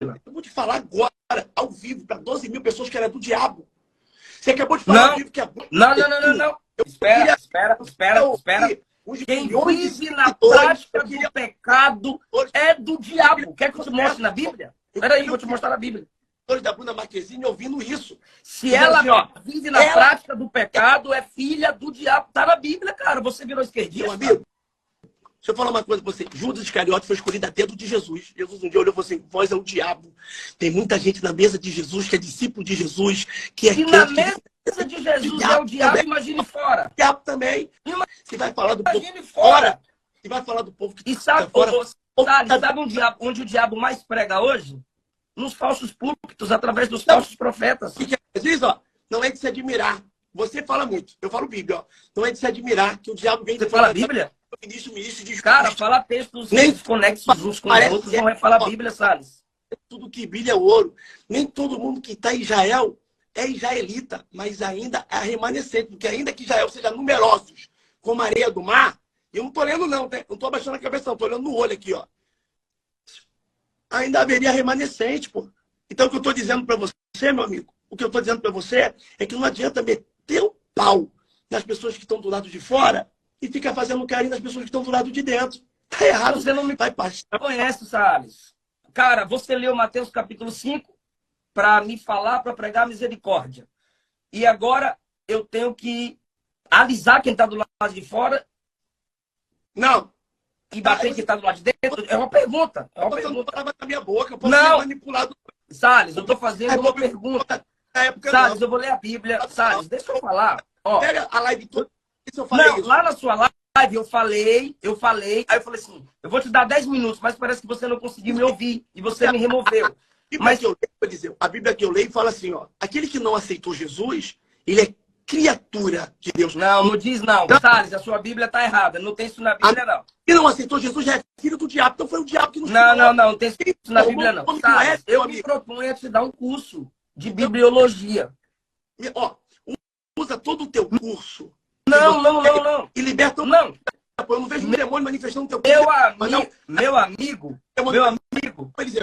Eu vou te falar agora, ao vivo, para 12 mil pessoas que era do diabo. Você acabou de falar ao vivo que é bom. Não. Espera. Quem vive na prática do pecado é do diabo. Quer que eu te mostre na Bíblia? Peraí, vou te mostrar na Bíblia. Da Bruna Marquezine ouvindo isso. Se ela vive na prática do pecado, é filha do diabo. Tá na Bíblia, cara. Você virou esquerdista. Meu amigo, deixa eu falar uma coisa pra você. Judas Iscariote foi escolhido a dedo de Jesus. Jesus um dia olhou e falou assim, vós é o diabo. Tem muita gente na mesa de Jesus, que é discípulo de Jesus, que é e na mesa de Jesus é o diabo, imagine fora. O diabo também. Você vai falar do povo fora. Você vai falar do povo que tá fora. Sabe onde o diabo mais prega hoje? Nos falsos púlpitos, através dos falsos profetas. O que diz, ó? Não é de se admirar. Você fala muito. Eu falo Bíblia, ó. Não é de se admirar que o diabo vem... Você fala Bíblia? Cara, fala textos desconexos uns com os outros, não é falar Bíblia, Salles. Tudo que brilha é ouro. Nem todo mundo que está em Israel é israelita, mas ainda é remanescente, porque ainda que Israel seja numerosos, como a areia do mar, eu não estou lendo não, tá? Não estou abaixando a cabeça, não, estou olhando no olho aqui, ó. Ainda haveria remanescente, pô. Então o que eu estou dizendo para você, meu amigo, o que eu estou dizendo para você é que não adianta meter o pau nas pessoas que estão do lado de fora e ficar fazendo carinho nas pessoas que estão do lado de dentro. Tá errado. Você não me conhece, Salles. Cara, você leu Mateus capítulo 5 para me falar, para pregar misericórdia. E agora eu tenho que alisar quem está do lado de fora. Não. E bater quem está do lado de dentro. É uma pergunta. É uma pergunta. Não na minha boca, eu posso ser manipulado. Salles, eu estou fazendo uma pergunta. Salles, eu vou ler a Bíblia. Salles, deixa eu falar. Ó, pega a live toda. Eu falei isso. Lá na sua live eu falei, aí eu falei assim, eu vou te dar 10 minutos, mas parece que você não conseguiu me ouvir e você me removeu. A Bíblia que eu leio fala assim, ó, aquele que não aceitou Jesus, ele é criatura de Deus. Não diz não. Salles, a sua Bíblia está errada, não tem isso na Bíblia não. Quem não aceitou Jesus já é filho do diabo, então foi o diabo que nos não tem isso na Bíblia não. Salles, eu me proponho a te dar um curso de bibliologia. Ó, usa todo o teu curso. Não. E liberta o... Não. Eu não vejo um demônio manifestando no teu corpo. Meu amigo,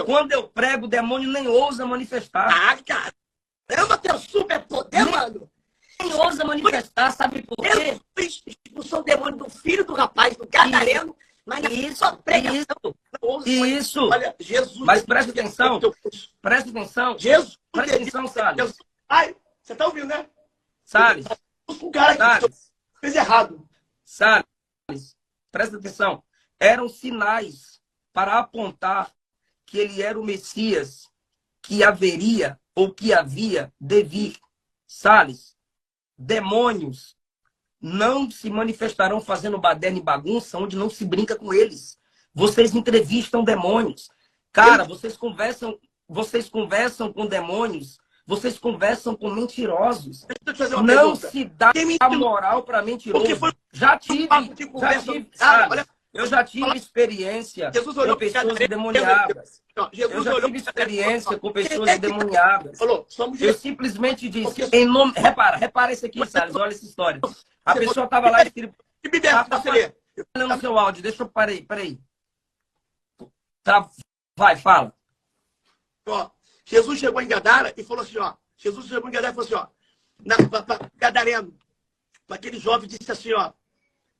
quando eu prego, o demônio nem ousa manifestar. Ah, cara. Caramba, teu superpoder, mano. Nem ousa manifestar, sabe por quê? Expulsou o demônio do filho do rapaz, do gadareno. Mas só pregação. Isso. Olha, Jesus... Mas presta atenção. Presta atenção. Jesus... Presta atenção, Salles. Ai, você tá ouvindo, né? Salles. Um cara que fez errado. Salles, presta atenção. Eram sinais para apontar que ele era o Messias que haveria ou que havia de vir. Salles, demônios não se manifestarão fazendo baderna e bagunça onde não se brinca com eles. Vocês entrevistam demônios. Cara, vocês conversam com demônios. Vocês conversam com mentirosos. Não se dá moral para mentiroso. Eu já tive experiência com pessoas endemoniadas. Eu já tive experiência com pessoas endemoniadas. Eu simplesmente disse, em nome... Repara isso aqui, Salles, olha essa história. A pessoa estava lá escrito... no seu áudio, deixa eu... Peraí. Vai, fala. Jesus chegou em Gadara e falou assim, ó. Jesus chegou em Gadara e falou assim, ó. Gadareno. Aquele jovem disse assim, ó.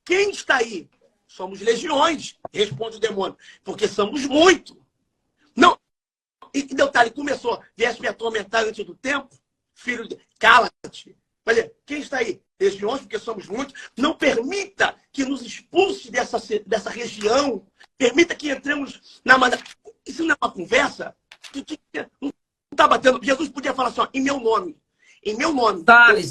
Quem está aí? Somos legiões, responde o demônio. Porque somos muito. Não. E detalhe, começou. Viesse me atormentar antes do tempo. Filho de... Cala-te. Olha, quem está aí? Legiões, porque somos muitos. Não permita que nos expulse dessa região. Permita que entremos na... Isso não é uma conversa? Não está batendo. Jesus podia falar assim, ó, em meu nome. Em meu nome.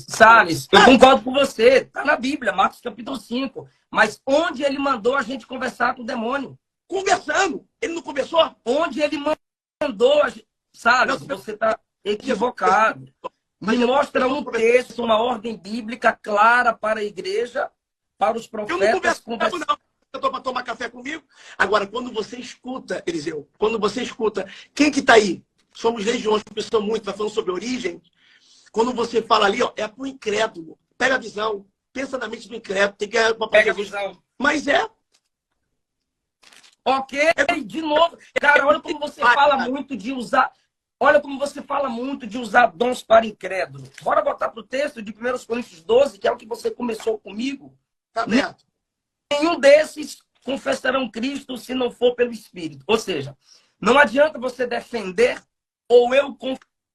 Salles, eu concordo com você. Está na Bíblia, Marcos capítulo 5. Mas onde ele mandou a gente conversar com o demônio? Conversando. Ele não conversou? Onde ele mandou a gente... Salles, você está equivocado. Me mostra um texto, uma ordem bíblica clara para a igreja, para os profetas. Eu não converso, não. Eu estou para tomar café comigo. Agora, quando você escuta, Eliseu, quando você escuta, quem que está aí? Somos legiões, porque são muito, vai falando sobre origem. Quando você fala ali, ó, é para o incrédulo. Pega a visão, pensa na mente do incrédulo. Tem que Pega a visão. Mas é. Ok, de novo. Cara, olha como você fala muito de usar. Olha como você fala muito de usar dons para incrédulo. Bora voltar para o texto de 1 Coríntios 12, que é o que você começou comigo. Tá aberto. Nenhum desses confessarão Cristo se não for pelo Espírito. Ou seja, não adianta você defender ou eu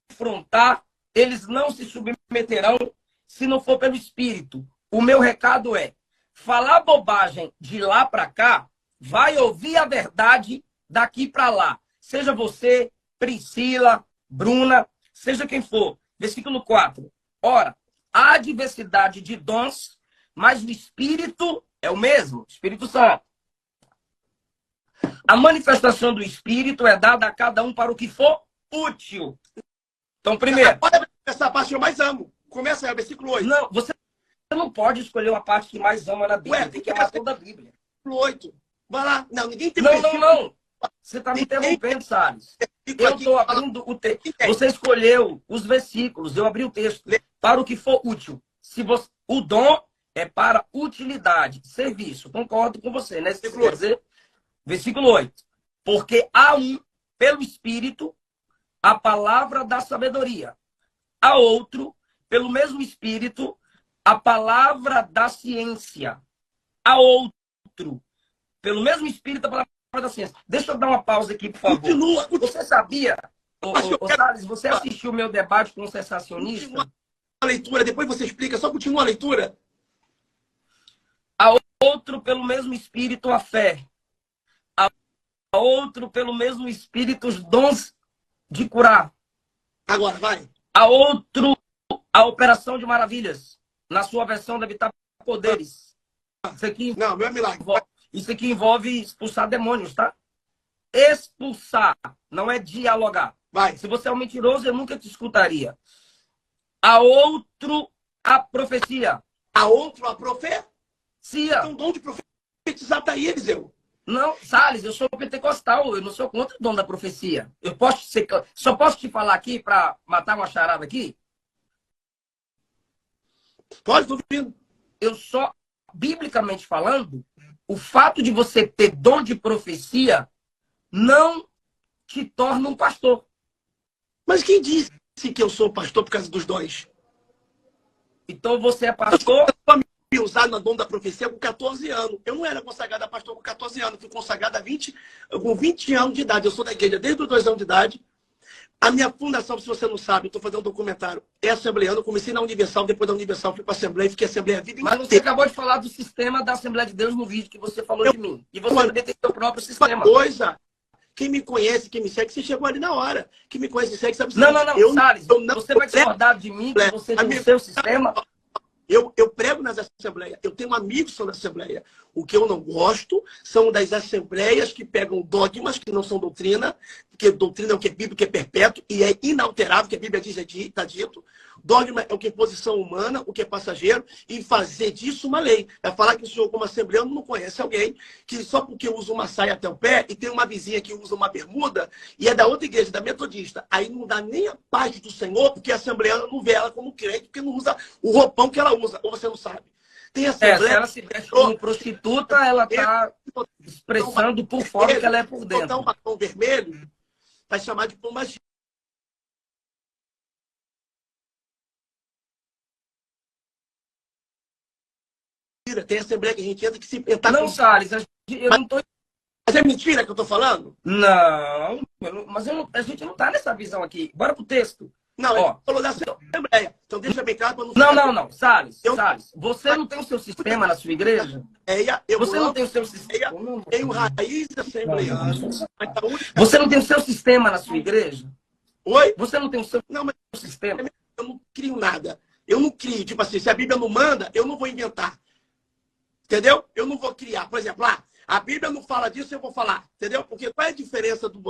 confrontar, eles não se submeterão se não for pelo Espírito. O meu recado é, falar bobagem de lá para cá, vai ouvir a verdade daqui para lá. Seja você, Priscila, Bruna, seja quem for. Versículo 4. Ora, há diversidade de dons, mas o Espírito é o mesmo, Espírito Santo. A manifestação do Espírito é dada a cada um para o que for útil. Então, primeiro... Essa parte eu mais amo. Começa aí, versículo 8. Não, você não pode escolher uma parte que mais ama na Bíblia. Ué, tem que amar toda a Bíblia. Versículo 8. Vai lá. Não, ninguém tem Não. Você está me interrompendo, Salles. Eu estou abrindo o texto. Você escolheu os versículos, eu abri o texto. Para o que for útil. Se você... O dom é para utilidade, serviço. Concordo com você, né? Quer dizer, versículo 8. Porque há um, pelo Espírito, a palavra da sabedoria. Há outro, pelo mesmo Espírito, a palavra da ciência. Há outro, pelo mesmo Espírito, a palavra da ciência. Deixa eu dar uma pausa aqui, por favor. Continua. Você sabia, Salles, você assistiu o meu debate com um sensacionista? Continua a leitura, depois você explica, só continua a leitura. Há outro, pelo mesmo Espírito, a fé. Há outro, pelo mesmo Espírito, os dons de curar. Agora, vai. Há outro, a operação de maravilhas. Na sua versão deve estar poderes. Isso aqui, não, meu milagre. Isso aqui envolve expulsar demônios, tá? Expulsar, não é dialogar. Vai. Se você é um mentiroso, eu nunca te escutaria. Há outro, a profecia. Há outro, a profecia. Então, o dom de profetizar tá aí, Eliseu. Não, Salles, eu sou pentecostal, eu não sou contra o dom da profecia. Só posso te falar aqui para matar uma charada aqui? Pode, duvido. Eu só, biblicamente falando, o fato de você ter dom de profecia não te torna um pastor. Mas quem disse que eu sou pastor por causa dos dons? Então você é pastor... Eu fui usado no dom da profecia com 14 anos. Eu não era consagrado a pastor com 14 anos. Fui consagrado com 20 anos de idade. Eu sou da igreja desde os 2 anos de idade. A minha fundação, se você não sabe, estou fazendo um documentário, é assembleano. Eu comecei na Universal, depois da Universal fui para a Assembleia e fiquei Assembleia a vida inteira. Mas você acabou de falar do sistema da Assembleia de Deus no vídeo que você falou de mim. E você também tem seu próprio sistema. Uma coisa, quem me conhece, quem me segue, você chegou ali na hora. Quem me conhece e segue sabe... Não, Salles, você vai discordar de mim que você tem o seu sistema... Eu prego nas assembleias. Eu tenho amigos que são da assembleia. O que eu não gosto são das assembleias que pegam dogmas que não são doutrina, porque doutrina é o que é bíblico, que é perpétuo, e é inalterável, que a Bíblia diz, está dito. Dogma é o que é posição humana, o que é passageiro, e fazer disso uma lei. É falar que o senhor, como assembleano, não conhece alguém que só porque usa uma saia até o pé e tem uma vizinha que usa uma bermuda e é da outra igreja, da metodista. Aí não dá nem a paz do Senhor, porque a assembleana não vê ela como crente, porque não usa o roupão que ela usa. Ou você não sabe? Tem assembleia... se ela se veste como prostituta, ela está expressando por fora que ela é por dentro. Botar um batom vermelho, vai chamar de pombagira. Tem assembleia que a gente entra que se... Não, Salles, eu não tô... Mas é mentira que eu tô falando? Não, mas a gente não tá nessa visão aqui. Bora pro texto. Não, ó, ele falou da assembleia. Então deixa bem claro para não... Não. Salles, você não tem o seu sistema na sua igreja? Você não tem o seu sistema? Tenho raiz assembleiana. Você não tem o seu sistema na sua igreja? Oi? Você não tem o seu mas sistema? Eu não crio nada. Eu não crio. Tipo assim, se a Bíblia não manda, eu não vou inventar. Entendeu? Eu não vou criar. Por exemplo, a Bíblia não fala disso, eu vou falar. Entendeu? Porque qual é a diferença do...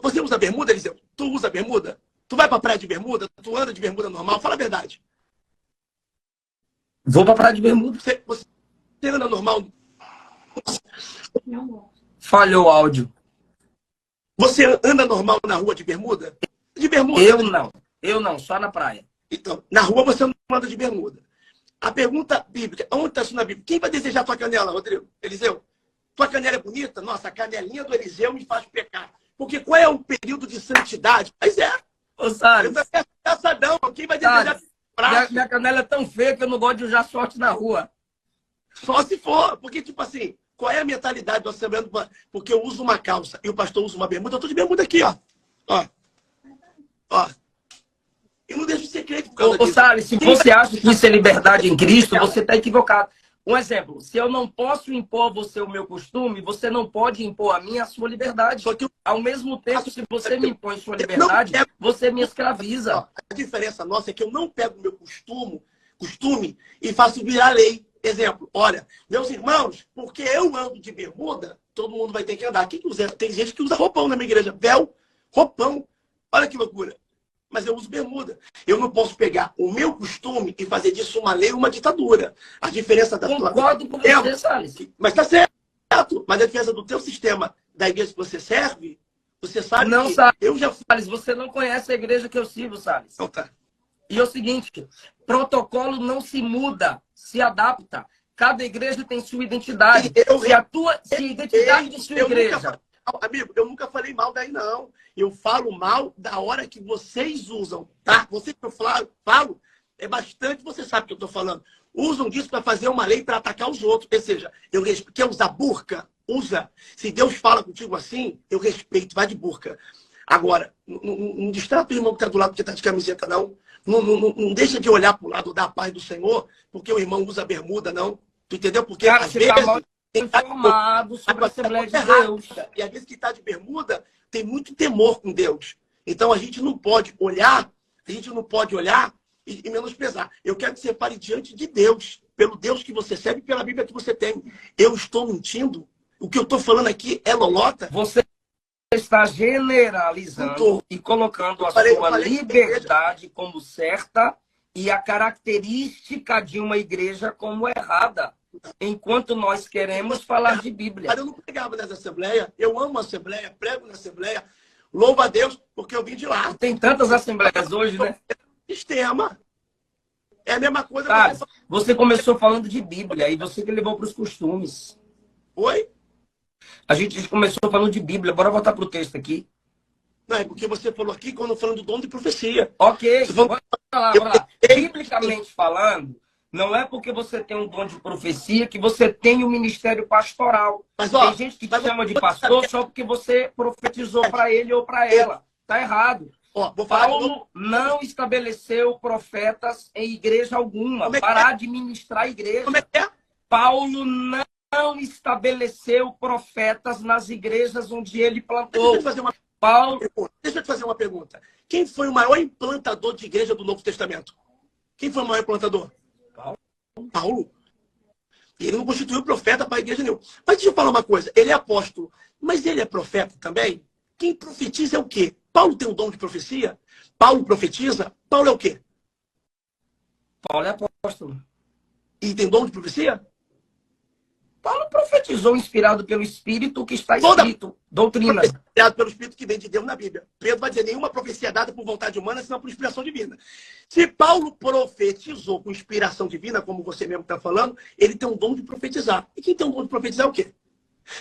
Você usa bermuda, Eliseu? Tu usa bermuda? Tu vai pra praia de bermuda? Tu anda de bermuda normal? Fala a verdade. Vou pra praia de bermuda. Você anda normal? Falhou o áudio. Você anda normal na rua de bermuda? De bermuda? Eu não, só na praia. Então, na rua você não anda de bermuda. A pergunta bíblica, onde está isso na Bíblia? Quem vai desejar tua canela, Rodrigo? Eliseu? Tua canela é bonita? Nossa, a canelinha do Eliseu me faz pecar. Porque qual é o período de santidade? Mas Ô, Salles, eu também caçadão. Quem vai Salles, desejar minha canela é tão feia que eu não gosto de usar short na rua. só se for. Porque, tipo assim, qual é a mentalidade do Assembleia? Porque eu uso uma calça e o pastor usa uma bermuda. Eu tô de bermuda aqui, ó. Ó. Ó. E não deixo de ser crente por causa Ô, disso. Salles, se você acha que isso é liberdade em Cristo, você está equivocado. Um exemplo, se eu não posso impor a você o meu costume, você não pode impor a mim a sua liberdade. Só que Ao mesmo tempo, se você me impõe sua eu não liberdade, quero- você me escraviza. Ó, a diferença nossa é que eu não pego o meu costume e faço virar lei. Exemplo, olha, meus irmãos, porque eu ando de bermuda, todo mundo vai ter que andar. Quem que usa? Tem gente que usa roupão na minha igreja. Véu, roupão. Olha que loucura. Mas eu uso bermuda. Eu não posso pegar o meu costume e fazer disso uma lei ou uma ditadura. A diferença da tua... Concordo com você, Salles. Mas tá certo. Mas a diferença do teu sistema, da igreja que você serve, você sabe Não, que Salles, eu já fui... você não conhece a igreja que eu sirvo, Salles. Então tá. E é o seguinte, protocolo não se muda, se adapta. Cada igreja tem sua identidade. Se a identidade de sua igreja... Amigo, eu nunca falei mal daí, não. Eu falo mal da hora que vocês usam, tá? Você que eu falo, é bastante, você sabe o que eu tô falando. Usam disso para fazer uma lei para atacar os outros. Ou seja, eu respeito. Quer usar burca? Usa. Se Deus fala contigo assim, eu respeito, vai de burca. Agora, não distrata o irmão que está do lado que está de camiseta, não. Não deixa de olhar para o lado da paz do Senhor, porque o irmão usa bermuda, não. Tu entendeu? Porque Cara, às você vezes... tá mal informado sobre a Assembleia de Deus. E às vezes que está de bermuda tem muito temor com Deus. Então a gente não pode olhar, e menosprezar. Eu quero que você pare diante de Deus, pelo Deus que você serve e pela Bíblia que você tem. Eu estou mentindo? O que eu estou falando aqui é lolota? Você está generalizando e colocando a sua liberdade como certa e a característica de uma igreja como errada, enquanto nós queremos falar de Bíblia. Mas eu não pregava nessa assembleia, eu amo a assembleia, prego na assembleia, louvo a Deus, porque eu vim de lá. Tem tantas assembleias hoje, né? Sistema. É a mesma coisa. Tá, você começou falando de Bíblia e você que levou para os costumes. Oi? A gente começou falando de Bíblia. Bora voltar para o texto aqui. Não, é porque você falou aqui quando falando do dom de profecia. Ok, falou... bora lá. Biblicamente falando, não é porque você tem um dom de profecia que você tem um ministério pastoral. Mas, ó, tem gente que te chama de pastor só porque você profetizou para ele ou para ela. Tá errado. Ó, Paulo não estabeleceu profetas em igreja alguma para administrar a igreja. Como é que é? Paulo não estabeleceu profetas nas igrejas onde ele plantou. Deixa eu te fazer uma pergunta. Quem foi o maior implantador de igreja do Novo Testamento? Quem foi o maior implantador? Paulo. Ele não constituiu profeta para a igreja nenhuma. Mas deixa eu falar uma coisa. Ele é apóstolo, mas ele é profeta também? Quem profetiza é o quê? Paulo tem um dom de profecia? Paulo profetiza? Paulo é o quê? Paulo é apóstolo. E tem dom de profecia? Paulo profetizou inspirado pelo Espírito que está escrito. Doutrina. Inspirado pelo Espírito que vem de Deus na Bíblia. Pedro vai dizer, nenhuma profecia dada por vontade humana, senão por inspiração divina. Se Paulo profetizou com inspiração divina, como você mesmo está falando, ele tem um dom de profetizar. E quem tem um dom de profetizar é o quê?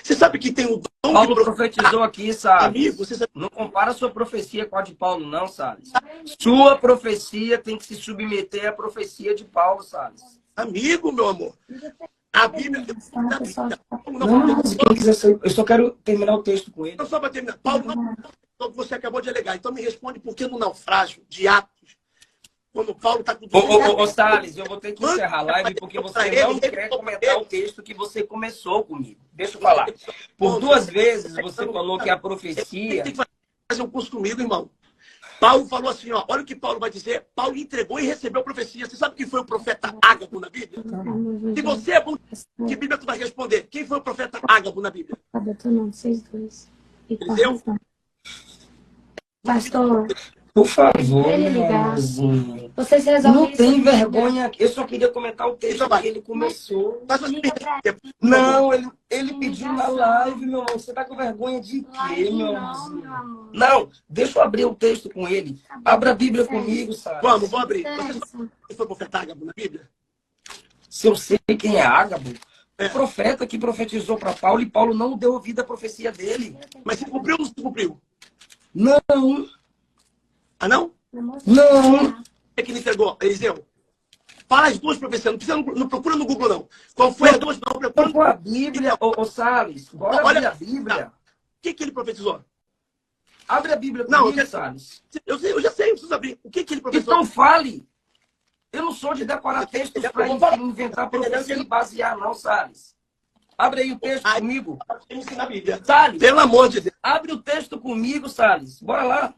Você sabe que tem o dom Paulo de profetizou aqui, Salles. Amigo, você sabe... Não compara a sua profecia com a de Paulo, não, Salles. Sua profecia tem que se submeter à profecia de Paulo, Salles. Amigo, meu amor. A Bíblia... Eu só quero terminar o texto com ele. Não, só para terminar. Paulo, não, você acabou de alegar. Então me responde por que no naufrágio de Atos, quando Paulo está com... Ô, Salles, eu vou ter que encerrar a live porque você não quer comentar o texto que você começou comigo. Deixa eu falar. Por 2 vezes você falou que a profecia... Tem que fazer um curso comigo, irmão. Paulo falou assim, ó, olha o que Paulo vai dizer. Paulo entregou e recebeu a profecia. Você sabe quem foi o profeta Ágabo na Bíblia? Se você é bom, que Bíblia tu vai responder? Quem foi o profeta Ágabo na Bíblia? Eliseu? Pastor, por favor, vocês resolvem. Não tem vergonha. Eu só queria comentar o texto que ele começou. Não, ele pediu na live, meu irmão. Você tá com vergonha de quê, meu irmão? Não, deixa eu abrir o texto com ele. Abra a Bíblia comigo, sabe? Vamos, vou abrir. Você sabe quem foi o profeta Ágabo na Bíblia? Se eu sei quem é Ágabo, profeta que profetizou para Paulo e Paulo não deu ouvido à profecia dele. Mas se cumpriu ou não se cumpriu? Não, Ah, não? não. É que ele entregou, Eliseu. Fala as duas profecias, não procura no Google, não. Qual foi as duas? Não, procura Então, com a Bíblia, ô Salles, bora abrir a Bíblia. O que ele profetizou? Abre a Bíblia Não, comigo, Salles. Eu já sei, não preciso abrir. O que ele profetizou? Então fale. Eu não sou de decorar textos para inventar profecia e basear, não, Salles. Abre aí o texto comigo. Ensina a Bíblia. Salles, Pelo amor de Deus. abre o texto comigo, Salles. Bora lá.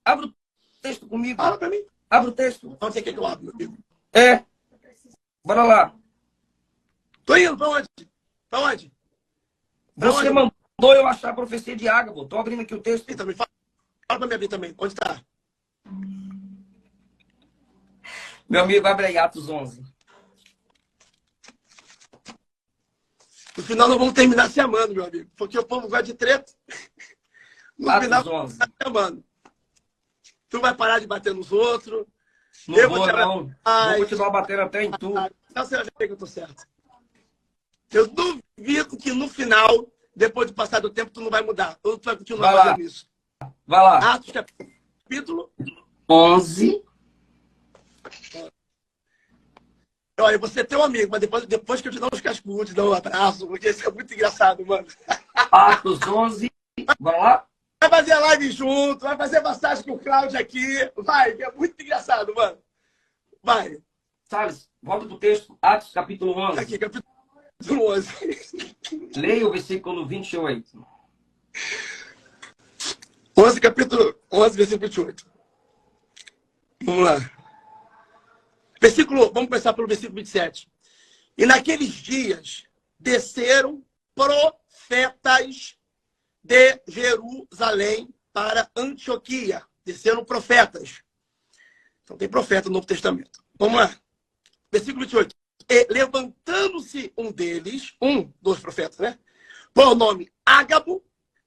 Abre o texto comigo. Fala pra mim. Abre o texto. Onde você quer que eu abra, meu amigo? É. Bora lá. Tô indo, pra onde? Pra onde? Pra Você onde? mandou eu achar a profecia de Ágabo. Tô abrindo aqui o texto. Então, fala pra me abrir também. Onde tá? Meu amigo, abre aí Atos 11. No final nós vamos terminar se amando, meu amigo. Porque o povo gosta de treta. No Atos final, 11. se amando. Tu vai parar de bater nos outros. Não Eu vou, vou te não. Ai. Vou continuar batendo até em tu. Então você vai ver que eu tô certo. Eu duvido que no final, depois de passar do tempo, tu não vai mudar. Ou tu vai continuar Vai lá. fazendo isso. Vai lá. Atos capítulo. 11. Olha, você é teu amigo, mas depois que eu te dou uns cascudos, dou um abraço, porque isso é muito engraçado, mano. Atos 11. Bora lá. Vai fazer live junto, vai fazer massagem com o Cláudio aqui. Vai, que é muito engraçado, mano. Vai. Salles, volta pro texto. Atos capítulo 11. Aqui, capítulo 11. Leia o versículo 28. 11, capítulo 11, versículo 28. Vamos lá. Vamos começar pelo versículo 27. E naqueles dias desceram profetas de Jerusalém para Antioquia. Desceram profetas. Então tem profeta no Novo Testamento. Vamos lá. Versículo 28. E levantando-se um deles, um dos profetas, né? Por nome Ágabo,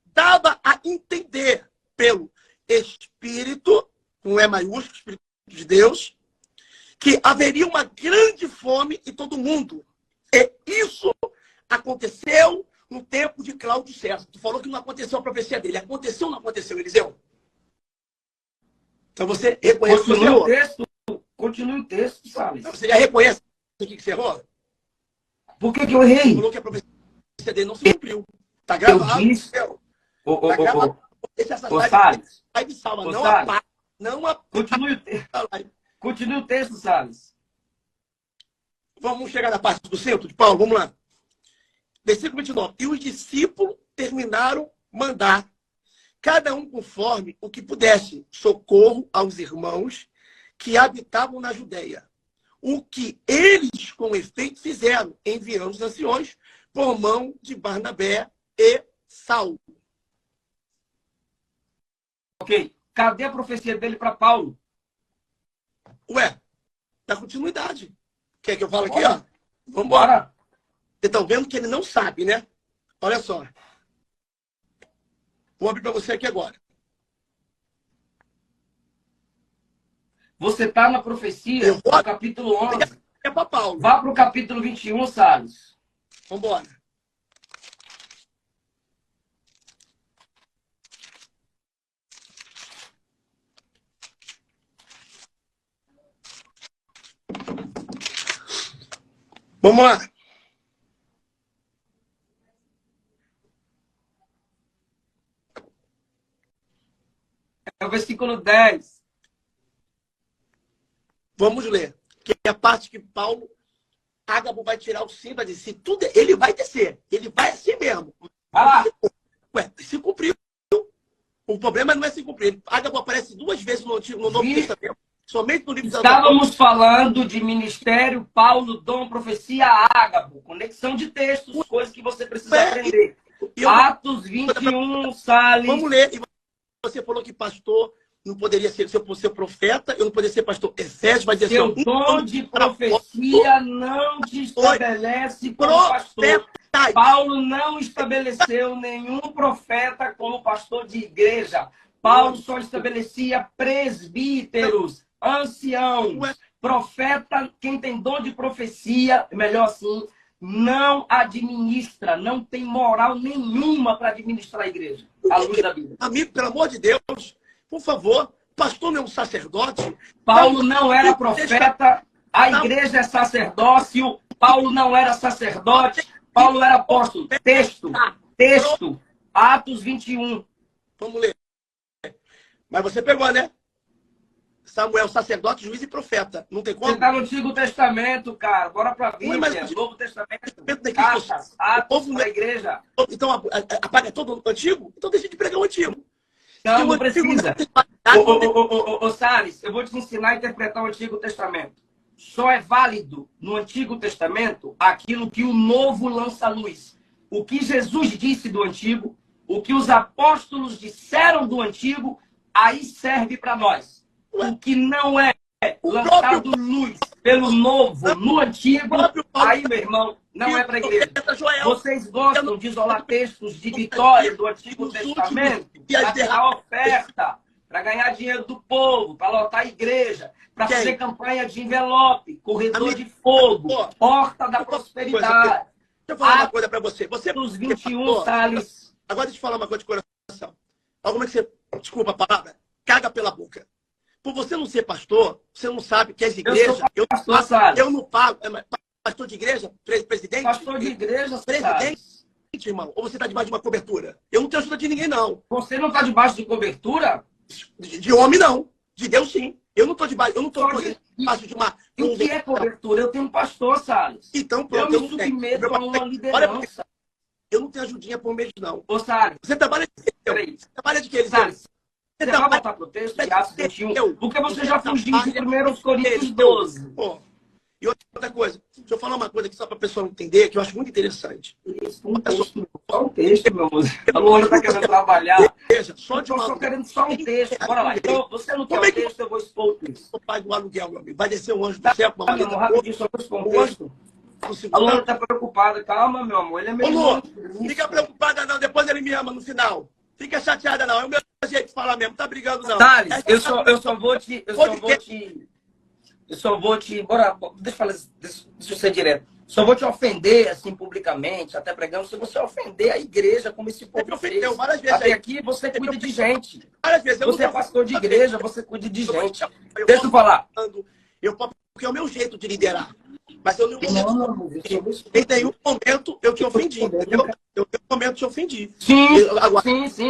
dava a entender pelo Espírito, com E maiúsculo, Espírito de Deus, que haveria uma grande fome em todo mundo. E isso aconteceu no tempo de Cláudio César. Tu falou que não aconteceu a profecia dele. Aconteceu ou não aconteceu, Eliseu? Então você reconhece que você errou. Continue o texto, Salles. Você já reconhece aqui que você errou? Por que eu errei? Falou que a profecia dele não se cumpriu. Tá gravado. Eu disse... Tá gravado. Deixa essa Salles. live salva. Não Salles. apaga. Não apaga. Continue o texto, Salles. Vamos chegar na parte do centro de Paulo. Vamos lá. Versículo 29. E os discípulos terminaram mandar, cada um conforme o que pudesse, socorro aos irmãos que habitavam na Judéia. O que eles, com efeito, fizeram, enviando os anciões por mão de Barnabé e Saulo. Ok. Cadê a profecia dele para Paulo? Ué, dá continuidade. Quer que eu fale aqui, ó? Vamos embora. Bora. Vocês estão vendo que ele não sabe, né? Olha só. Vou abrir para você aqui agora. Você está na profecia, no capítulo 11. É para Paulo. Vá para o capítulo 21, Salles. Vamos embora. Vamos lá. É o versículo 10. Vamos ler. Que é a parte que Paulo, Ágabo vai tirar o sim, vai dizer, tudo, ele vai descer. Ele vai assim mesmo. Ah! Ué, se cumpriu. O problema não é se cumprir. Ágabo aparece duas vezes no Novo Testamento. Somente no livro de Estávamos falando de ministério, Paulo, dom, profecia, Ágabo. Conexão de textos, coisas que você precisa aprender. Atos 21, Salles. Vamos ler. E você falou que pastor não poderia ser, se eu fosse profeta, eu não poderia ser pastor. Efésios vai dizer seu dom de profecia não te estabelece como pastor. Paulo não estabeleceu nenhum profeta como pastor de igreja. Paulo só estabelecia presbíteros, anciãos, profeta, quem tem dom de profecia, melhor assim, não administra, não tem moral nenhuma para administrar a igreja, à luz da Bíblia. Amigo, pelo amor de Deus, por favor, pastor não é um sacerdote. Paulo não era profeta, a igreja é sacerdócio, Paulo não era sacerdote, Paulo era apóstolo. Texto, Atos 21. Vamos ler. Mas você pegou, né? Samuel, sacerdote, juiz e profeta. Não tem como? Você está no Antigo Testamento, cara. Bora para a Bíblia, Novo Testamento. Atos para a igreja. Então, apaga todo o Antigo? Então deixa de pregar o Antigo. Não precisa. Ô, Salles, eu vou te ensinar a interpretar o Antigo Testamento. Só é válido no Antigo Testamento aquilo que o Novo lança à luz. O que Jesus disse do Antigo, o que os apóstolos disseram do Antigo, aí serve para nós. O que não é lançado luz pelo Novo no Antigo, aí, meu irmão, não é para a igreja. Vocês gostam de isolar textos de vitória do Antigo Testamento para tirar oferta, para ganhar dinheiro do povo, para lotar a igreja, para fazer campanha de envelope, corredor de fogo, porta da prosperidade. Deixa eu falar uma coisa para você. Dos 21, Salles. Agora deixa eu falar uma coisa de coração. Alguma que você, desculpa a palavra, caga pela boca. Por você não ser pastor, você não sabe que as igrejas... Eu não pago. Pastor de igreja? Presidente? Pastor de igreja, presidente, irmão. Ou você está debaixo de uma cobertura? Eu não tenho ajuda de ninguém, não. Você não está debaixo de cobertura? De homem, não. De Deus, sim. Eu não estou debaixo de uma... E o que é cobertura? Eu tenho um pastor, Salles. Então, pronto. Eu me submeto a uma liderança. Eu não tenho ajudinha por mês, não. Ô, Salles. Você trabalha de quê? Você trabalha de quê, Salles? Você vai voltar para o texto de Atos 21? Porque você já fugiu de 1 Coríntios 12. Pô. E outra coisa, deixa eu falar uma coisa aqui só para a pessoa entender, que eu acho muito interessante. Só um texto, meu amor. A Luana está querendo trabalhar. Só de uma... querendo só um texto. Bora lá. Então, você não quer o texto, eu vou expor o texto. O pai do aluguel, meu amigo. Vai descer um anjo do céu com uma maleta. Rapidinho, só para expor um texto. A Luana está preocupada. Calma, meu amor. Ele é meio... Ô, Lu, fica preocupada não. Depois ele me ama no final. Fica chateada não. É o meu jeito de falar mesmo. Tá brigando não. Salles, eu só vou te... Bora, deixa eu ser direto. Só vou te ofender, assim, publicamente, até pregando, se você ofender a igreja, como esse povo fez. Várias vezes. Até aqui você cuida de gente. Várias vezes. Você é pastor de igreja, você cuida de gente. Deixa eu falar. Porque é o meu jeito de liderar. Mas eu não... Em nenhum momento eu te ofendi, entendeu? Eu, em nenhum momento te ofendi. Sim,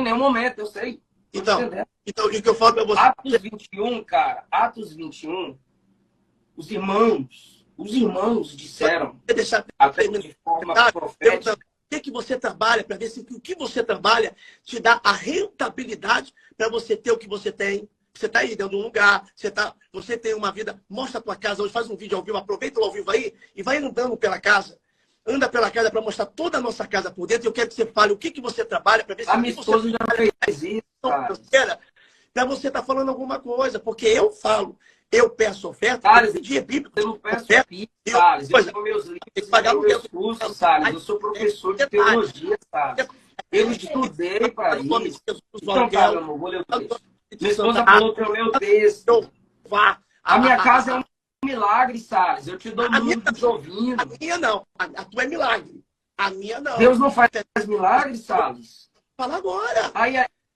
nenhum momento, eu sei. Então, o que eu falo pra você... Atos 21, cara, Atos 21, os irmãos disseram, até de forma profética, o que você trabalha, para ver se o que você trabalha te dá a rentabilidade para você ter o que você tem. Você está aí dentro de um lugar, você tem uma vida, mostra a tua casa hoje, faz um vídeo ao vivo, aproveita o ao vivo aí e vai andando pela casa. Anda pela casa para mostrar toda a nossa casa por dentro. Eu quero que você fale o que você trabalha para ver se a minha esposa já fez isso, para você estar falando alguma coisa, porque eu falo, eu peço oferta, Salles, eu pedir bíblico, eu não peço oferta, Salles, eu tenho meus livros, meus cursos, Salles, eu sou professor de teologia, Salles. Eu estudei para isso. Então, cara, amor, vou ler o texto. Minha esposa falou para o meu texto. A minha casa é um milagre, Salles. Eu te dou muitos ouvindo. A minha não. A tua é milagre. A minha não. Deus não faz milagres, Salles. Fala agora. Aí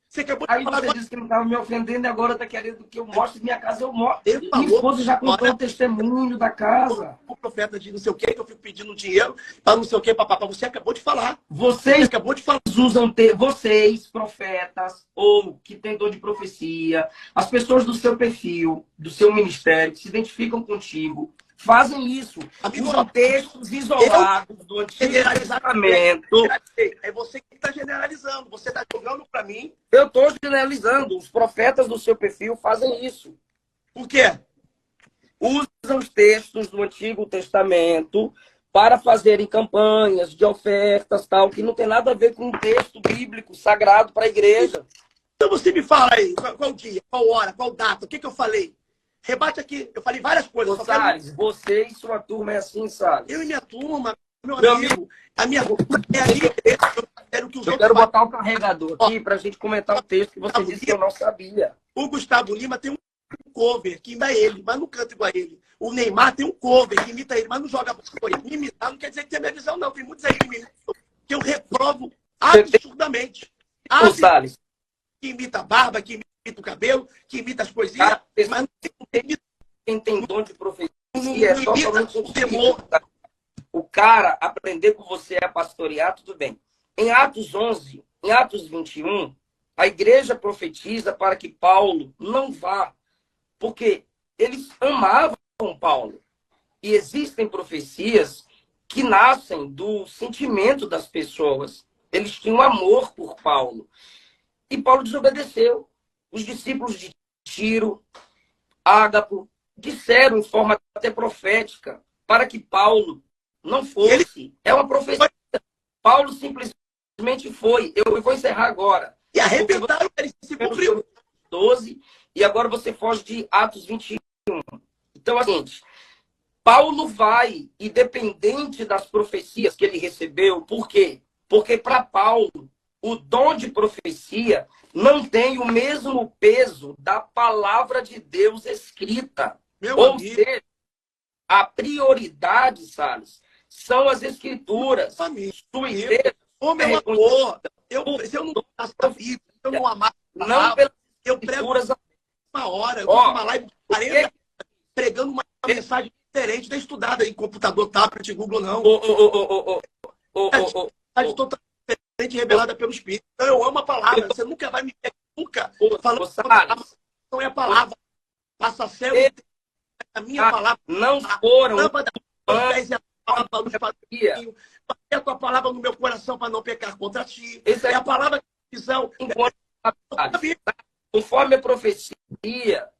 você acabou de falar você disse que não estava me ofendendo e agora está querendo que eu mostre minha casa. Eu mostro. Minha esposa já contou o testemunho da casa. O profeta de não sei o que eu fico pedindo dinheiro para não sei o que, papapá. Você acabou de falar. Vocês acabou de falar. Usam vocês, profetas, ou que têm dom de profecia, as pessoas do seu perfil, do seu ministério, que se identificam contigo, fazem isso. Usam textos isolados do Antigo Testamento. É você que está generalizando. Você está jogando para mim. Eu estou generalizando. Os profetas do seu perfil fazem isso. Por quê? Usam os textos do Antigo Testamento para fazerem campanhas de ofertas, tal, que não tem nada a ver com um texto bíblico sagrado para a igreja. Então você me fala aí, qual dia, qual hora, qual data, o que eu falei? Rebate aqui, eu falei várias coisas. Ô, Salles, você e sua turma é assim, Salles. Eu e minha turma, meu amigo, a minha turma é ali. Eu quero botar o carregador aqui para a gente comentar o texto que você disse que eu não sabia. O Gustavo Lima tem um cover que imita ele, mas não canta igual a ele. O Neymar tem um cover que imita ele, mas não joga bola. Me imitar não quer dizer que tem a minha visão, não. Tem muitos aí que me imitam, que eu reprovo absurdamente. Salles, Que imita a barba, que imita o cabelo, que imita as coisinhas, mas não imita. quem tem dom de profecia é só falando o temor. O cara aprender com você a pastorear, tudo bem. Em Atos 11, em Atos 21, a igreja profetiza para que Paulo não vá, porque eles amavam Paulo. E existem profecias que nascem do sentimento das pessoas. Eles tinham amor por Paulo. E Paulo desobedeceu. Os discípulos de Tiro, Ágapo, disseram em forma até profética para que Paulo não fosse. É uma profecia. Paulo simplesmente foi. Eu vou encerrar agora. E arrebentaram, ele se cumpriu. 12, e agora você foge de Atos 21. Então, assim, Paulo vai, independente das profecias que ele recebeu, por quê? Porque para Paulo, o dom de profecia não tem o mesmo peso da palavra de Deus escrita. Ou seja, a prioridade, Salles, são as escrituras. Sua igreja, ô, meu amor, se eu não gostasse da vida, se eu não amasse a palavra, eu prego uma hora, eu tô uma live de 40 pregando uma mensagem diferente da estudada em computador, tablet, Google, não. Mensagem totalmente diferente, revelada pelo Espírito. Então, eu amo a palavra. Você nunca vai me pegar, nunca, falando que não é a palavra. Passa a ser a minha palavra. Não foram. A tua palavra no meu coração para não pecar contra ti. Essa é a palavra de visão. Conforme a profecia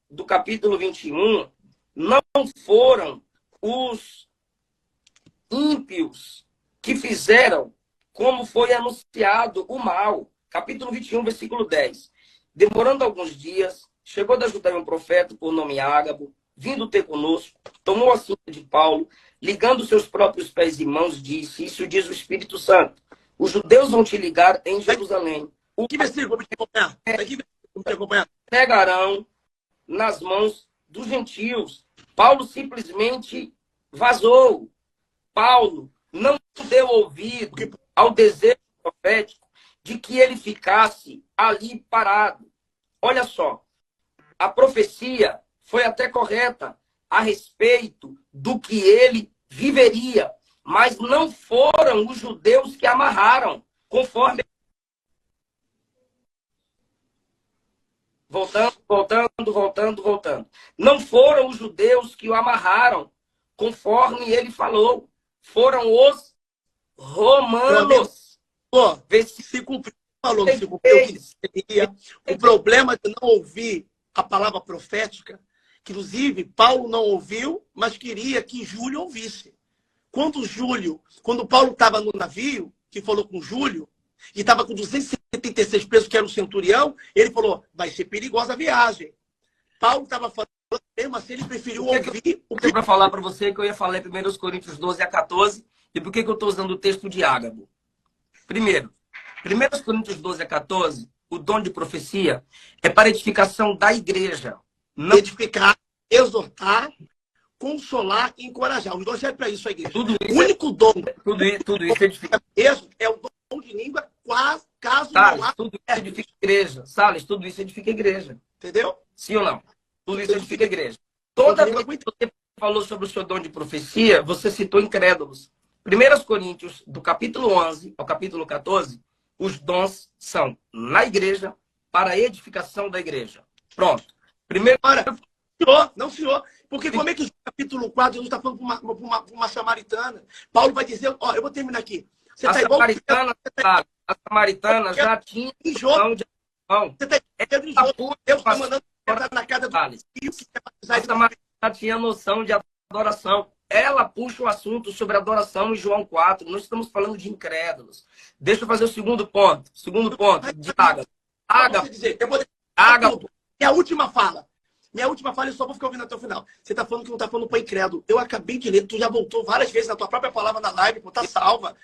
do capítulo 21, não foram os ímpios que fizeram como foi anunciado o mal. Capítulo 21, versículo 10. Demorando alguns dias, chegou da Judéia um profeta por nome Ágabo, vindo ter conosco, tomou a cinta de Paulo, ligando seus próprios pés e mãos, disse, isso diz o Espírito Santo, os judeus vão te ligar em Jerusalém. Que versículo me acompanhar? Pegarão nas mãos dos gentios. Paulo simplesmente vazou. Paulo não deu ouvido ao desejo profético de que ele ficasse ali parado. Olha só, a profecia foi até correta a respeito do que ele viveria, mas não foram os judeus que amarraram, conforme... Voltando. Não foram os judeus que o amarraram, conforme ele falou. Foram os romanos. Pô, se cumpriu, falou, se cumpriu o que seria. O problema de não ouvir a palavra profética, que inclusive Paulo não ouviu, mas queria que Júlio ouvisse. Quando Paulo estava no navio, que falou com Júlio, e estava com 276 presos, que era o centurião, ele falou, vai ser perigosa a viagem. Paulo estava falando, mesmo assim, ele preferiu ouvir o que... Para falar para você que eu ia falar em 1 Coríntios 12 a 14, e por que eu estou usando o texto de Ágabo? Primeiro, 1 Coríntios 12 a 14, o dom de profecia é para edificação da igreja. Não... Edificar, exortar, consolar e encorajar. Os dois servem para isso, a igreja. O único dom. Tudo isso edifica. É o dom de língua, caso Salles, não há... tudo isso edifica igreja. Salles, tudo isso edifica igreja. Entendeu? Sim ou não? Tudo isso edifica igreja. Toda vez que você falou sobre o seu dom de profecia, você citou incrédulos. 1 Coríntios, do capítulo 11 ao capítulo 14, os dons são na igreja, para a edificação da igreja. Pronto. Primeiro... Não, senhor. Porque como é que no capítulo 4 Jesus está falando para uma samaritana? Paulo vai dizer, ó, eu vou terminar aqui. Você a samaritana já tinha noção de adoração. Você está em jogo. Deus está mandando entrar na casa do filho. A samaritana tinha noção de adoração. Ela puxa o assunto sobre adoração em João 4. Nós estamos falando de incrédulos. Deixa eu fazer o segundo ponto. Segundo ponto, de Ágabo. Ágabo. Minha última fala, eu só vou ficar ouvindo até o final. Você está falando que não está falando para incrédulo. Eu acabei de ler, tu já voltou várias vezes na tua própria palavra na live, pô, tá salva.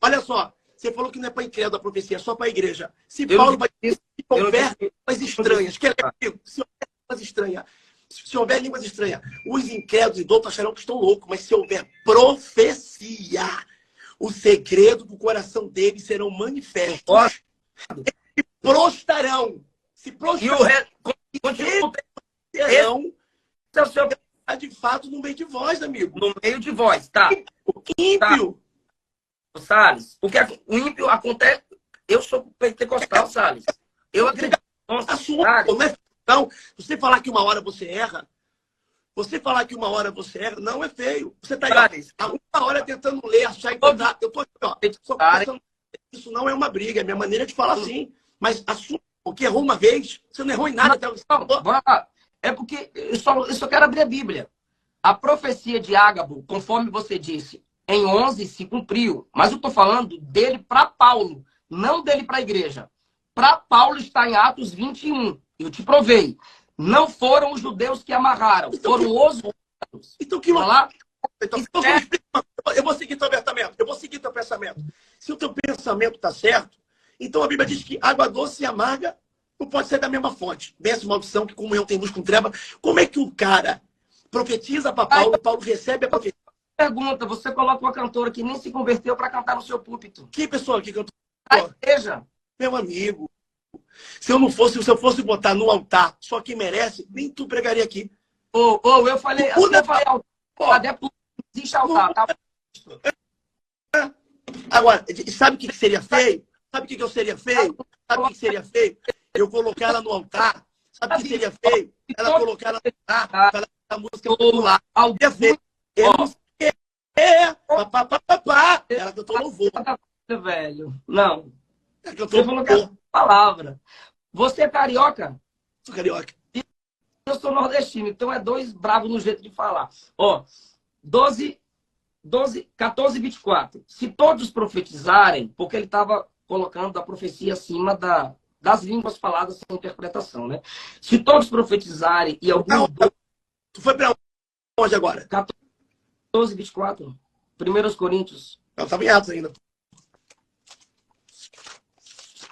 Olha só. Você falou que não é para incrédulo a profecia, é só para a igreja. Se Paulo vai dizer coisas estranhas, que ele é comigo. Se estranhas, se houver línguas estranhas, os incrédulos e doutos acharão que estão loucos, mas se houver profecia, o segredo do coração deles serão manifestos. Se prostrarão. Se E o prostrarão. continua Serão, é o seu de fato, no meio de vós, amigo. no meio de vós, tá? Ímpio. Salles, o ímpio acontece. Eu sou pentecostal, Salles. Eu acredito. Assunto, não é? Não, você falar que uma hora você erra, não é feio. Você tá aí, ó, há uma hora tentando ler, achar e encontrar. Eu tô aqui, ó. Só pensando, isso não é uma briga, é minha maneira de falar assim. Mas assunto, porque errou uma vez, você não errou em nada até o É porque eu só quero abrir a Bíblia. A profecia de Ágabo, conforme você disse, em 11 se cumpriu. Mas eu estou falando dele para Paulo, não dele para a igreja. Para Paulo está em Atos 21. Eu te provei. Não foram os judeus que amarraram, foram os romanos. Então, que lá? Eu vou seguir teu pensamento. Se o teu pensamento está certo, então a Bíblia diz que água doce e amarga não pode ser da mesma fonte. Bênção, maldição, que comunhão tem luz com treva. Como é que o cara profetiza para Paulo, Paulo recebe a profecia? Pergunta, você coloca uma cantora que nem se converteu para cantar no seu púlpito. Que pessoa que cantou? A igreja. Meu amigo, se eu fosse botar no altar só quem merece, nem tu pregaria aqui. Eu falei altar, não existe altar, tá? Agora, sabe o que seria feio? Sabe o que eu seria feio? Sabe o que seria feio? Eu colocar ela no altar. Sabe o que seria feio? Ela colocar ela no altar para ela cantar a música popular. É feio. Ela cantou louvor. Velho, não. Você falou que é palavra. Você é carioca? Sou carioca. Eu sou nordestino, então é dois bravos no jeito de falar. 14, 24. Se todos profetizarem, porque ele estava colocando a profecia acima das línguas faladas sem interpretação, né? Se todos profetizarem e algum... Tu foi para onde agora? 14, 24. 1 Coríntios. Eu estava em Atos ainda.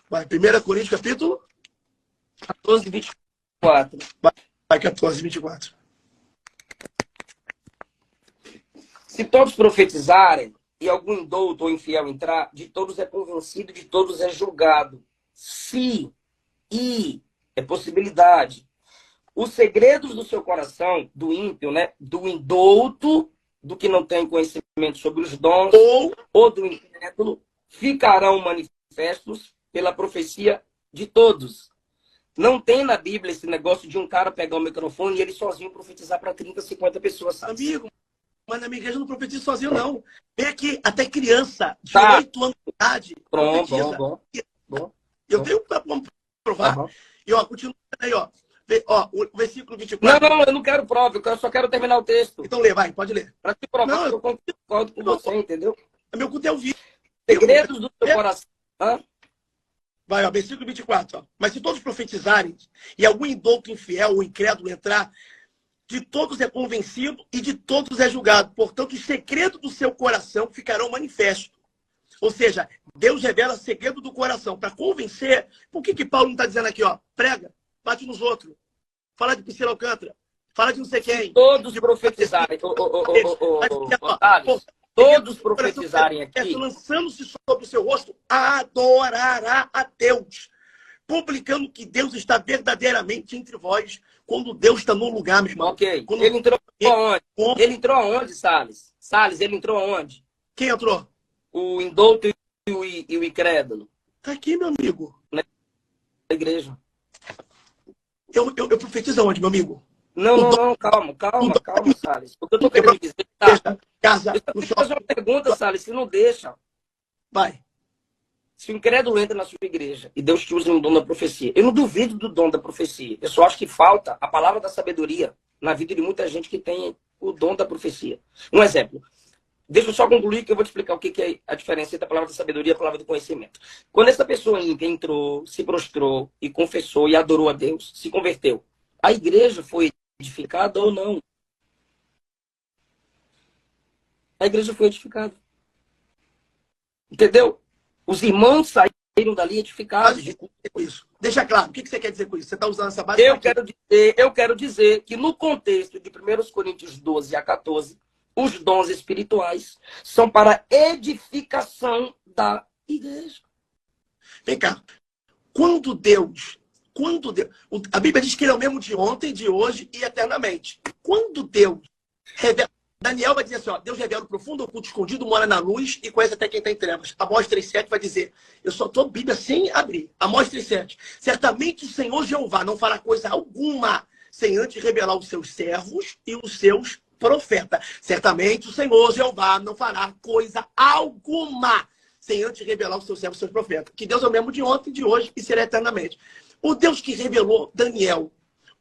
Vai, 1 Coríntios, capítulo? 14, 24. Vai, 14, 24. Se todos profetizarem e algum indouto ou infiel entrar, de todos é convencido, de todos é julgado. É possibilidade. Os segredos do seu coração, do ímpio, né? Do indouto, do que não tem conhecimento sobre os dons, ou do incrédulo, ficarão manifestos pela profecia de todos. Não tem na Bíblia esse negócio de um cara pegar o microfone e ele sozinho profetizar para 30, 50 pessoas. Sabe? Amigo, mas na minha igreja não profetiza sozinho, não. Vem aqui, até criança de 8 anos de idade. Bom. Eu tenho para provar. E, ó, continua aí, ó. O versículo 24. Não, eu não quero prova, eu só quero terminar o texto. Então lê, vai, pode ler. Para te provar que eu concordo com você, entendeu? Meu culto é ouvir. Segredos do seu coração. Vai, ó, versículo 24. Ó. Mas se todos profetizarem e algum indouto infiel ou incrédulo entrar, de todos é convencido e de todos é julgado. Portanto, os segredos do seu coração ficarão manifestos. Ou seja, Deus revela o segredo do coração para convencer. Por que Paulo não está dizendo aqui, ó? Prega, bate nos outros. Fala de Priscila Alcântara. Fala de não sei quem. Se todos profetizarem. Todos profetizarem aqui. Lançando-se sobre o seu rosto, adorará a Deus. Publicando que Deus está verdadeiramente entre vós, quando Deus está no lugar, meu irmão. Ok. Ele entrou aonde? Ele entrou aonde, Salles? Salles, ele entrou aonde? Quem entrou? O indouto e o incrédulo. Tá aqui, meu amigo. Na igreja. Eu profetizo aonde, meu amigo? Não, calma, Salles. O que eu tô querendo dizer, tá? Casa, no shopping. Fazer uma pergunta, Salles, se não deixa. Vai. Se o incrédulo entra na sua igreja e Deus te usa um dom da profecia, eu não duvido do dom da profecia. Eu só acho que falta a palavra da sabedoria na vida de muita gente que tem o dom da profecia. Um exemplo. Deixa eu só concluir que eu vou te explicar o que é a diferença entre a palavra da sabedoria e a palavra do conhecimento. Quando essa pessoa entrou, se prostrou e confessou e adorou a Deus, se converteu, a igreja foi edificada ou não? A igreja foi edificada. Entendeu? Os irmãos saíram saíram dali edificados. Com isso. Deixa claro, o que você quer dizer com isso? Você está usando essa base? Eu quero dizer que no contexto de 1 Coríntios 12 a 14, os dons espirituais são para edificação da igreja. Vem cá. Quando Deus, a Bíblia diz que ele é o mesmo de ontem, de hoje e eternamente. Quando Deus revela, Daniel vai dizer assim, ó, Deus revela o profundo, oculto, escondido, mora na luz e conhece até quem está em trevas. Amós 3,7 vai dizer, eu só estou Bíblia sem abrir. Amós 3,7. Certamente o Senhor Jeová não fará coisa alguma sem antes revelar os seus servos e os seus profetas. Certamente o Senhor Jeová não fará coisa alguma sem antes revelar os seus servos e os seus profetas. Que Deus é o mesmo de ontem, de hoje e será eternamente. O Deus que revelou Daniel,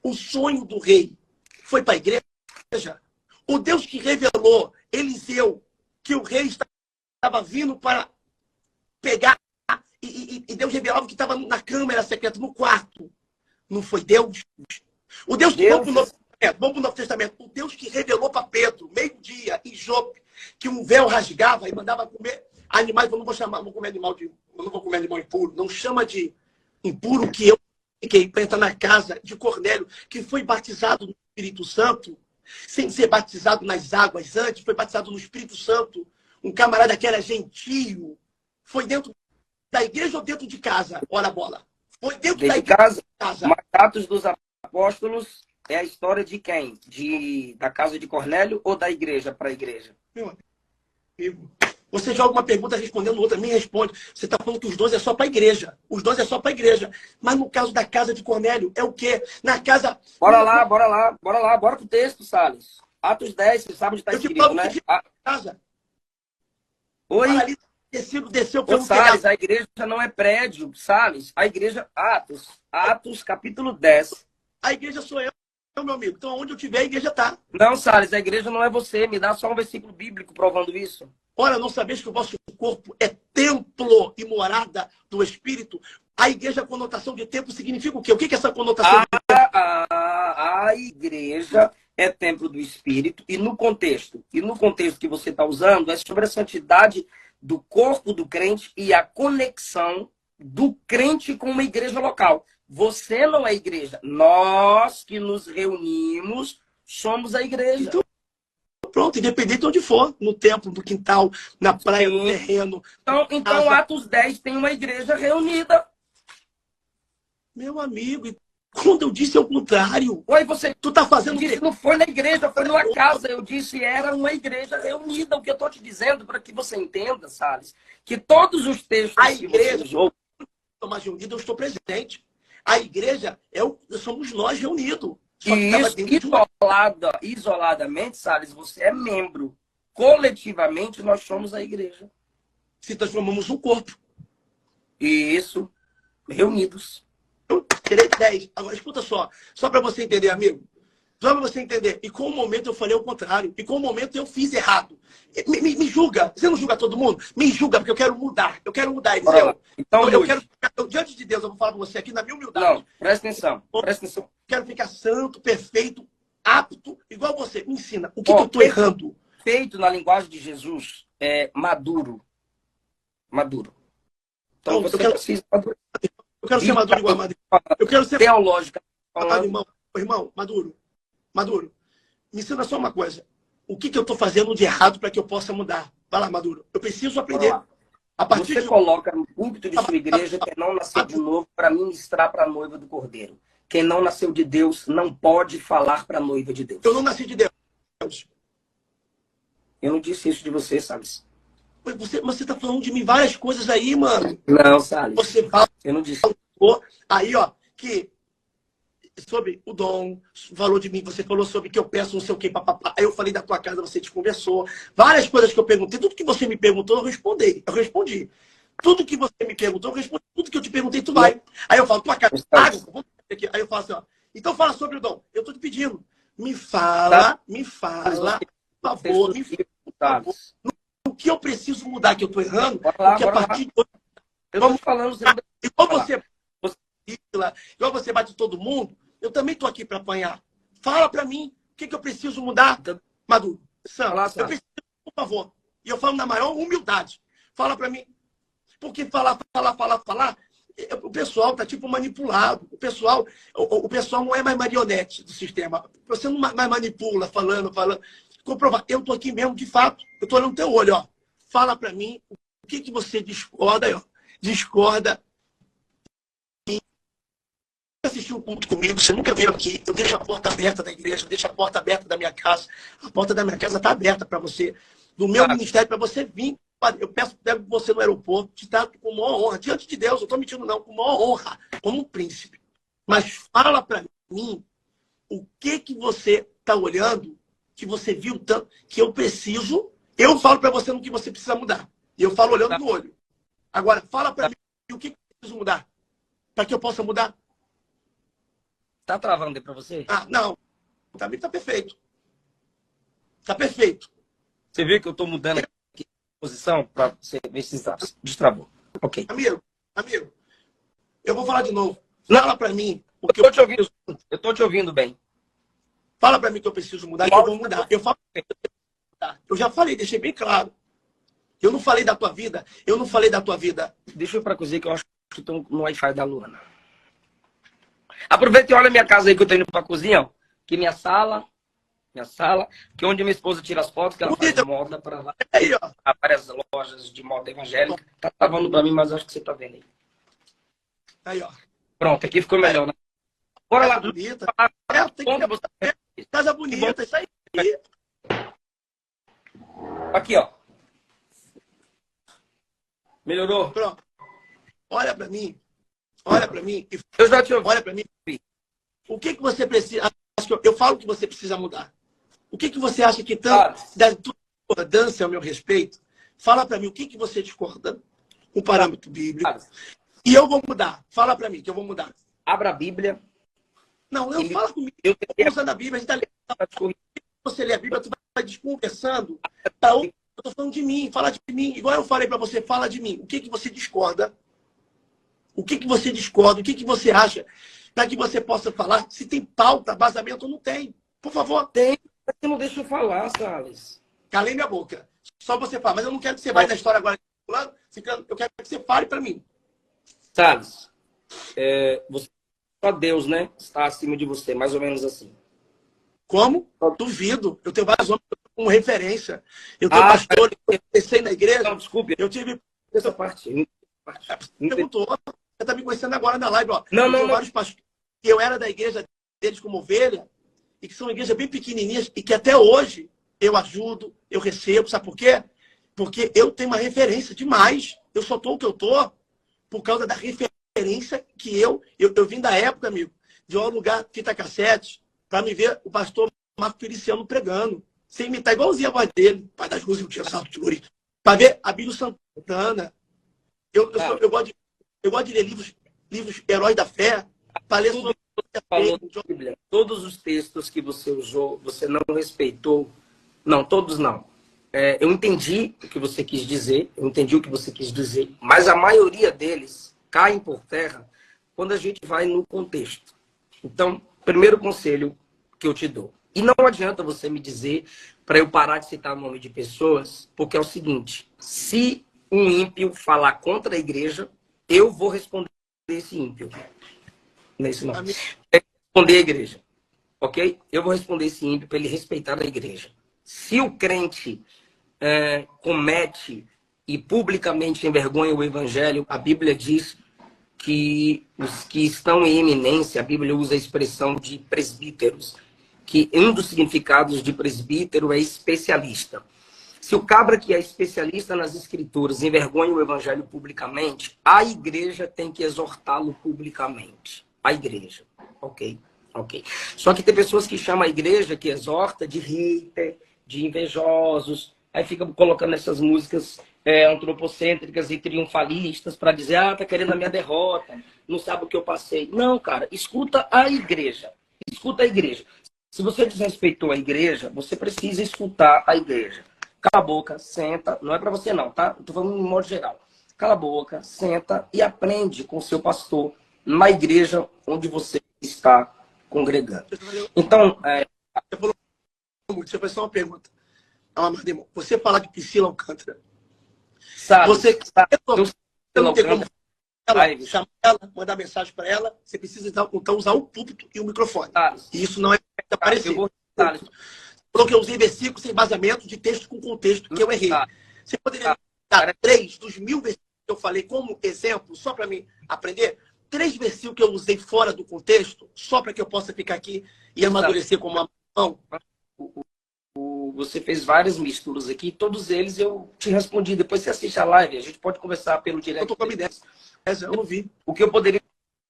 o sonho do rei, foi para a igreja. O Deus que revelou Eliseu, que o rei estava vindo para pegar, e Deus revelava que estava na câmara secreta, no quarto. Não foi Deus? O Deus que vamos para o Novo Testamento, o Deus que revelou para Pedro, meio-dia, em Jope, que um véu rasgava e mandava comer animais. Eu não vou chamar, não vou comer animal impuro. Não chama de impuro que eu fiquei para entrar na casa de Cornélio, que foi batizado no Espírito Santo, sem ser batizado nas águas antes, foi batizado no Espírito Santo. Um camarada que era gentio. Foi dentro da igreja ou dentro de casa? Ora a bola. Foi dentro da igreja. Casa. Mas Atos dos Apóstolos é a história de quem? Da casa de Cornélio ou da igreja para a igreja? Meu amigo, você joga uma pergunta respondendo outra, me responde. Você está falando que os dons é só para a igreja. Os dons é só para a igreja. Mas no caso da casa de Cornélio, é o quê? Na casa... Bora pro texto, Salles. Atos 10, você sabe onde está escrito, né? Casa. Oi? Desceu pelo Salles, a igreja não é prédio, Salles. A igreja... Atos capítulo 10. A igreja sou eu, meu amigo. Então, onde eu estiver, a igreja está. Não, Salles, a igreja não é você. Me dá só um versículo bíblico provando isso. Ora, não sabeis que o vosso corpo é templo e morada do Espírito? A igreja, a conotação de templo significa o quê? O que é essa conotação? A igreja é templo do Espírito e no contexto que você está usando é sobre a santidade do corpo do crente e a conexão do crente com uma igreja local. Você não é igreja. Nós que nos reunimos somos a igreja. Então, pronto, independente de onde for, no templo, no quintal, na praia, no terreno. Então Atos 10 tem uma igreja reunida. Meu amigo, quando eu disse ao contrário, Oi, você tu tá fazendo disse não foi na igreja, foi numa casa. Eu disse era uma igreja reunida. O que eu estou te dizendo para que você entenda, Salles, que todos os textos a igreja, mais reunida, eu estou presente. A igreja somos nós reunidos. E isso, isoladamente, Salles, você é membro. Coletivamente, nós somos a igreja. Se transformamos num corpo. Isso, reunidos. Eu terei 10. Agora, escuta só para você entender, amigo. Só para você entender. E com o momento eu falei o contrário. E com o momento eu fiz errado. Me julga. Você não julga todo mundo? Me julga, porque eu quero mudar. Eu quero mudar, Eliseu. Então, eu quero ficar, diante de Deus, eu vou falar para você aqui na minha humildade. Não, presta atenção. Presta atenção. Quero ficar santo, perfeito, apto, igual você. Me ensina. O que eu estou errando? Feito na linguagem de Jesus é maduro. Maduro. Então você precisa madurar. Eu quero ser maduro igual a Maduro. Eu quero ser teológica. Irmão, Maduro, me ensina só uma coisa. O que eu estou fazendo de errado para que eu possa mudar? Vai lá, Maduro. Eu preciso aprender. A partir você coloca no púlpito de sua igreja quem não nasceu de novo para ministrar para a noiva do Cordeiro. Quem não nasceu de Deus não pode falar para a noiva de Deus. Eu não nasci de Deus. Eu não disse isso de você, Salles. Você tá falando de mim várias coisas aí, mano. Não, Salles. Você falou, eu não disse. Aí, ó, que sobre o dom, falou de mim, você falou sobre que eu peço não sei o que, papapá. Aí eu falei da tua casa, você te conversou. Várias coisas que eu perguntei, tudo que você me perguntou, eu respondi. Tudo que você me perguntou, eu respondi. Tudo que eu te perguntei, tu vai. Aí eu falo, tua casa, água. Aí eu falo assim, ó. Então fala sobre o dom. Eu tô te pedindo. Me fala, por favor, o que eu preciso mudar, que eu tô errando, porque a partir de hoje... Eu tô falando... Igual você bate todo mundo, eu também tô aqui para apanhar. Fala para mim, o que eu preciso mudar, Maduro? Sam, eu preciso, por favor. E eu falo na maior humildade. Fala para mim. Porque falar, o pessoal tá tipo manipulado. O pessoal não é mais marionete do sistema. Você não mais manipula, falando. Comprovar. Eu tô aqui mesmo, de fato. Eu tô olhando no teu olho, ó. Fala para mim o que você discorda aí, ó. Discorda. Assistiu um culto comigo, você nunca veio aqui, eu deixo a porta aberta da igreja, eu deixo a porta aberta da minha casa. A porta da minha casa está aberta para você, do meu ministério, para você vir. Eu pego você no aeroporto, te trato com maior honra, diante de Deus, eu estou mentindo não, com maior honra, como um príncipe. Mas fala para mim o que você está olhando, que você viu tanto, que eu preciso, eu falo para você no que você precisa mudar. E eu falo olhando no olho. Agora, fala para mim o que eu preciso mudar, para que eu possa mudar. Tá travando aí pra você? Ah, não. Pra mim tá perfeito. Tá perfeito. Você viu que eu tô mudando aqui a posição pra você ver se destravou. Ok. Amigo, eu vou falar de novo. Fala pra mim o que eu tô te ouvindo bem. Fala pra mim que eu preciso mudar, que eu vou mudar. Eu já falei, deixei bem claro. Eu não falei da tua vida. Deixa eu ir pra cozinha que eu acho que tô no Wi-Fi da Luana. Aproveita e olha a minha casa aí que eu tô indo pra cozinha, ó. Aqui minha sala, que é onde minha esposa tira as fotos, que ela faz moda para várias lojas de moda evangélica. Tá travando pra mim, mas acho que você tá vendo aí. Aí, ó. Pronto, aqui ficou melhor, né? Bora lá. Bonita. Tem que ter casa bonita, isso aí. Aqui, ó. Melhorou? Pronto. Olha pra mim. Eu já te ouvi. Olha pra mim. O que você precisa... Eu falo que você precisa mudar. O que você acha que tanto da tua discordância ao meu respeito? Fala pra mim o que você discorda com parâmetro bíblico. E eu vou mudar. Fala pra mim que eu vou mudar. Abra a Bíblia. Não fala comigo. Eu usando a Bíblia, a gente tá lendo. Você lê a Bíblia, tu vai desconversando. Eu tô falando de mim, fala de mim. Igual eu falei pra você, fala de mim. O que você discorda? O que você discorda? O que você acha? Para que você possa falar. Se tem pauta, vazamento, não tem. Por favor. Tem. Você não deixa eu falar, Salles. Calei minha boca. Só você fala. Mas eu não quero que você vá na história agora. Eu quero que você fale para mim. Salles, só Deus, né? Está acima de você. Mais ou menos assim. Como? Eu duvido. Eu tenho vários homens com referência. Eu tenho pastor. Eu comecei na igreja. Não, desculpe. Eu tive... Essa parte. Perguntou. Você está me conhecendo agora na live, ó. Não. Vários pastores que eu era da igreja deles como ovelha e que são igrejas bem pequenininhas e que até hoje eu ajudo, eu recebo. Sabe por quê? Porque eu tenho uma referência demais. Eu só tô o que eu tô por causa da referência que eu vim da época, amigo, de um lugar fita cassete para me ver o pastor Marco Feliciano pregando, sem imitar igualzinho a voz dele, pai das luzes, não tinha salto de luz, para ver Abílio Santana. Eu gosto de ler livros heróis da fé. Todos os textos que você usou, você não respeitou. Não, todos não. Eu entendi o que você quis dizer, mas a maioria deles caem por terra quando a gente vai no contexto. Então, primeiro conselho que eu te dou. E não adianta você me dizer para eu parar de citar o nome de pessoas, porque é o seguinte, se um ímpio falar contra a igreja, eu vou responder esse ímpio. Não é isso não. Responder a igreja. Ok? Eu vou responder esse ímpio para ele respeitar a igreja. Se o crente comete e publicamente envergonha o evangelho, a Bíblia diz que os que estão em eminência, a Bíblia usa a expressão de presbíteros, que um dos significados de presbítero é especialista. Se o cabra que é especialista nas escrituras envergonha o evangelho publicamente, a igreja tem que exortá-lo publicamente. A igreja. Ok. Só que tem pessoas que chamam a igreja que exorta de hater, de invejosos, aí fica colocando essas músicas antropocêntricas e triunfalistas para dizer, tá querendo a minha derrota, não sabe o que eu passei. Não, cara, escuta a igreja. Escuta a igreja. Se você desrespeitou a igreja, você precisa escutar a igreja. Cala a boca, senta. Não é para você não, tá? Eu tô falando em modo geral. Cala a boca, senta e aprende com o seu pastor na igreja onde você está congregando. Então, Você falou muito. Você fez só uma pergunta. Você fala de Priscila Alcântara. Sabe, você Você não tem como live. chamar ela, mandar mensagem para ela. Você precisa então usar o púlpito e o microfone. E isso não é aparecer. Falou que eu usei versículos sem baseamento de texto com contexto, que eu errei. Você poderia dar 3 dos 1000 versículos que eu falei como exemplo, só para mim aprender? 3 versículos que eu usei fora do contexto, só para que eu possa ficar aqui e amadurecer como uma mão. Você fez várias misturas aqui, todos eles eu te respondi. Depois você assiste a live, a gente pode conversar pelo direct. Eu tô com a minha ideia. Eu não vi. O que eu poderia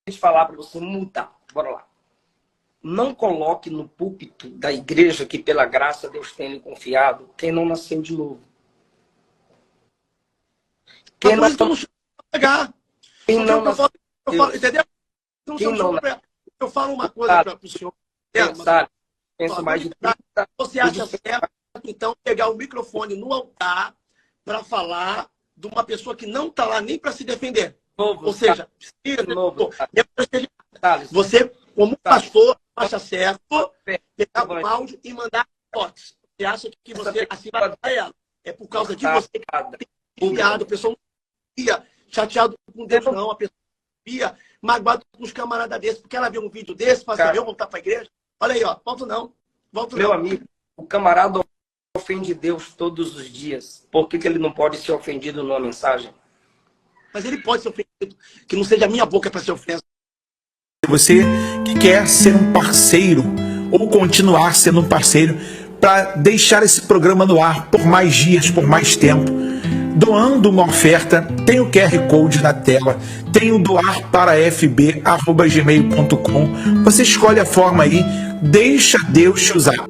te falar para você mudar. Bora lá. Não coloque no púlpito da igreja que pela graça Deus tem lhe confiado quem não nasceu de novo. Quem não pegar. Entendeu? Eu falo uma coisa para o senhor. Pensa mais de 30. Você acha certo, então, pegar o microfone no altar para falar de uma pessoa que não está lá nem para se defender? Ou seja, você, como pastor, acha certo pegar o áudio e mandar fotos. Você acha que você assim vai para ela? É por causa de você ter enviado, a pessoa não ia chateado com Deus, não. A pessoa ia magoado com os camaradas desses, porque ela viu um vídeo desse, fala assim, eu voltar para a igreja. Olha aí, ó, volto não. Meu amigo, o camarada ofende Deus todos os dias. Por que ele não pode ser ofendido numa mensagem? Mas ele pode ser ofendido, que não seja a minha boca para ser ofensa. Você que quer ser um parceiro ou continuar sendo um parceiro para deixar esse programa no ar por mais dias, por mais tempo, doando uma oferta, tem o QR Code na tela, tem o doar para fb@gmail.com. Você escolhe a forma aí, deixa Deus te usar.